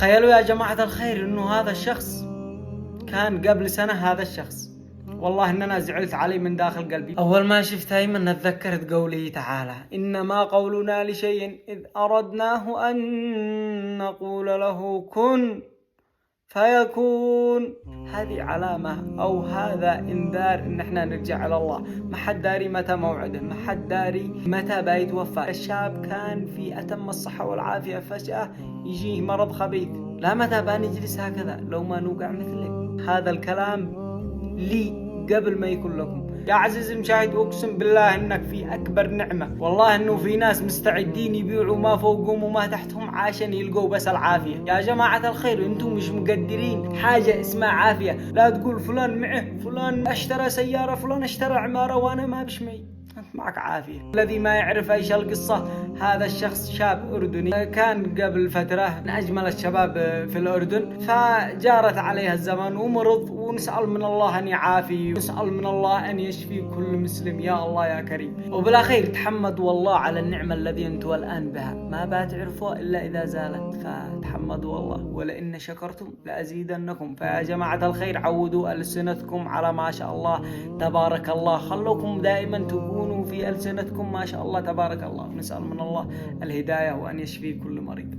تخيلوا يا جماعة الخير إنه هذا الشخص كان قبل سنة هذا الشخص، والله إن أنا زعلت عليه من داخل قلبي. أول ما شفت أيمن تذكرت قوله تعالى: إنما قولنا لشيء إذ أردناه أن نقول له كن فيكون. هذه علامة أو هذا إنذار إن إحنا نرجع إلى الله. ما حد داري متى موعده، ما حد داري متى بيتوفى. الشاب كان في أتم الصحة والعافية، فجأة يجيه مرض خبيث. لا متى بنجلس هكذا لو ما نوقع مثلك. هذا الكلام لي قبل ما يكون لكم. يا عزيز المشاهد، أقسم بالله إنك في أكبر نعمة، والله إنه في ناس مستعدين يبيعوا ما فوقهم وما تحتهم عشان يلقوا بس العافية. يا جماعة الخير، أنتم مش مقدرين حاجة اسمها عافية. لا تقول فلان معه، فلان اشترى سيارة، فلان اشترى عمارة وأنا ما بشمي. أنت معك عافية. الذي ما يعرف إيش القصة، هذا الشخص شاب أردني كان قبل فترة من أجمل الشباب في الأردن، فجارت عليه الزمن ومرض، ونسأل من الله أن يعافي، ونسأل من الله أن يشفي كل مسلم. يا الله يا كريم. وبالأخير تحمدوا والله على النعمة الذي أنتم الآن بها، ما بتعرفوا إلا إذا زالت، فتحمدوا الله ولئن شكرتم لأزيدنكم. فيا جماعة الخير، عودوا ألسنتكم على ما شاء الله تبارك الله، خلوكم دائما تكونوا في ألسنتكم ما شاء الله تبارك الله. نسأل من الله الهداية وأن يشفي كل مريض.